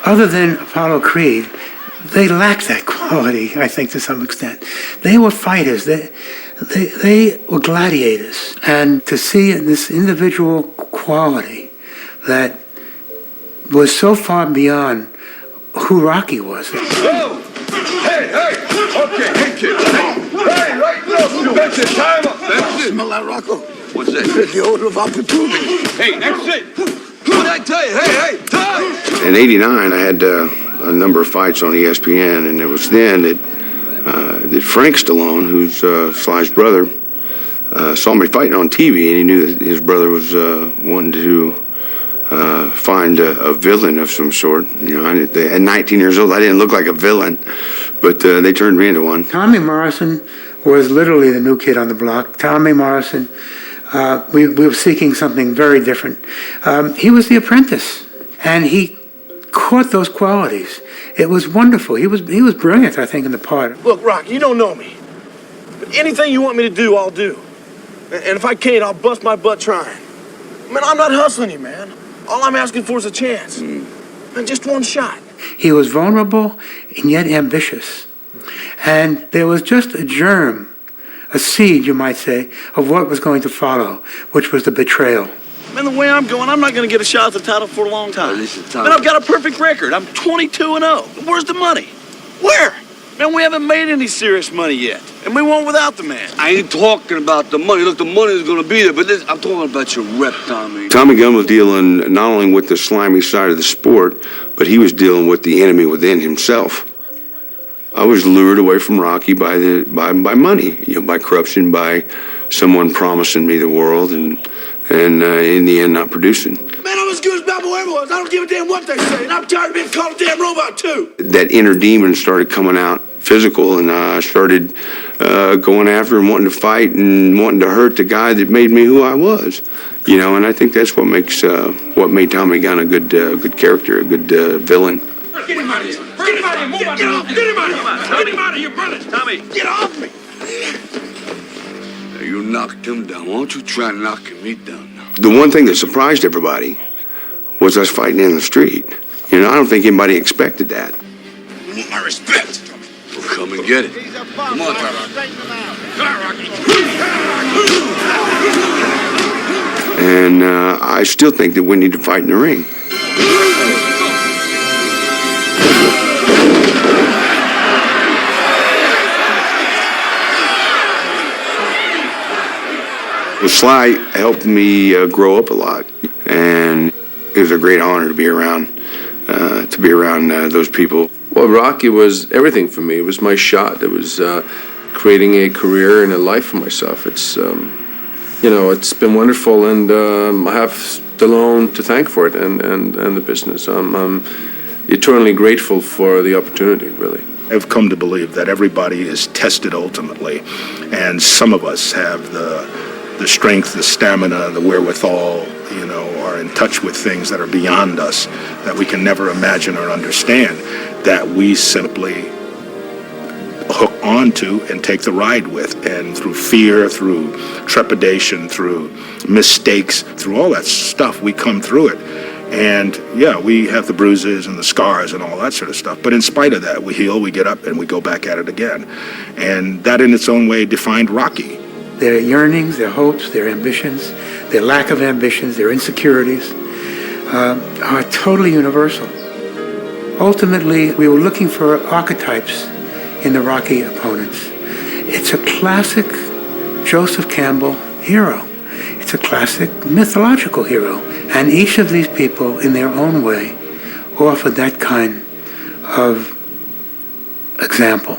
other than Apollo Creed, they lacked that quality, I think, to some extent. They were fighters. They were gladiators. And to see this individual quality that was so far beyond who Rocky was. Whoa! Hey, hey! Okay, hey, kid. Hey, right now, that's it. Time up. That's it. Smell that, Rocco? What's that? The odor of opportunity. Hey, that's it. What did I tell you? Hey, hey, time! In '89, I had a number of fights on ESPN, and it was then that Frank Stallone, who's Sly's brother, saw me fighting on TV, and he knew that his brother was wanting to find a villain of some sort. You know, at 19 years old, I didn't look like a villain, but they turned me into one. Tommy Morrison was literally the new kid on the block. Tommy Morrison, we were seeking something very different. He was the apprentice, and he caught those qualities. It was wonderful. He was brilliant, I think, in the part. Look, Rock, you don't know me. But anything you want me to do, I'll do. And if I can't, I'll bust my butt trying. Man, I'm not hustling you, man. All I'm asking for is a chance. And just one shot. He was vulnerable and yet ambitious. And there was just a germ, a seed, you might say, of what was going to follow, which was the betrayal. Man, the way I'm going, I'm not going to get a shot at the title for a long time. Listen, Tom. Man, I've got a perfect record. I'm 22-0. Where's the money? Where? Man, we haven't made any serious money yet. And we won't without the man. I ain't talking about the money. Look, the money is going to be there, but I'm talking about your rep, Tommy. Tommy Gunn was dealing not only with the slimy side of the sport, but he was dealing with the enemy within himself. I was lured away from Rocky by money, you know, by corruption, by someone promising me the world, and in the end not producing. Man, I'm as good as Balboa ever was. I don't give a damn what they say. And I'm tired of being called a damn robot, too. That inner demon started coming out physical, and I started going after and wanting to fight and wanting to hurt the guy that made me who I was. You know, and I think that's what made Tommy Gunn a good character, a good villain. Get him out of here. Get him out of here. Move on. Get off. Get him out of here. Get him out of here, brother. Tommy, Get off me. you knocked him down. Why don't you try knocking me down now? The one thing that surprised everybody was us fighting in the street. You know, I don't think anybody expected that. You want my respect. Well, come and get it. Come on, Tommy. Come on, Rocky. And I still think that we need to fight in the ring. Well, Sly helped me grow up a lot, and it was a great honor to be around those people. Well, Rocky was everything for me. It was my shot. It was creating a career and a life for myself. It's it's been wonderful, and I have Stallone to thank for it, and the business. I'm eternally grateful for the opportunity, really. I've come to believe that everybody is tested ultimately, and some of us have the strength, the stamina, the wherewithal, you know, are in touch with things that are beyond us, that we can never imagine or understand, that we simply hook onto and take the ride with. And through fear, through trepidation, through mistakes, through all that stuff, we come through it. And yeah, we have the bruises and the scars and all that sort of stuff. But in spite of that, we heal, we get up, and we go back at it again. And that in its own way defined Rocky. Their yearnings, their hopes, their ambitions, their lack of ambitions, their insecurities are totally universal. Ultimately, we were looking for archetypes in the Rocky opponents. It's a classic Joseph Campbell hero. It's a classic mythological hero. And each of these people, in their own way, offered that kind of example.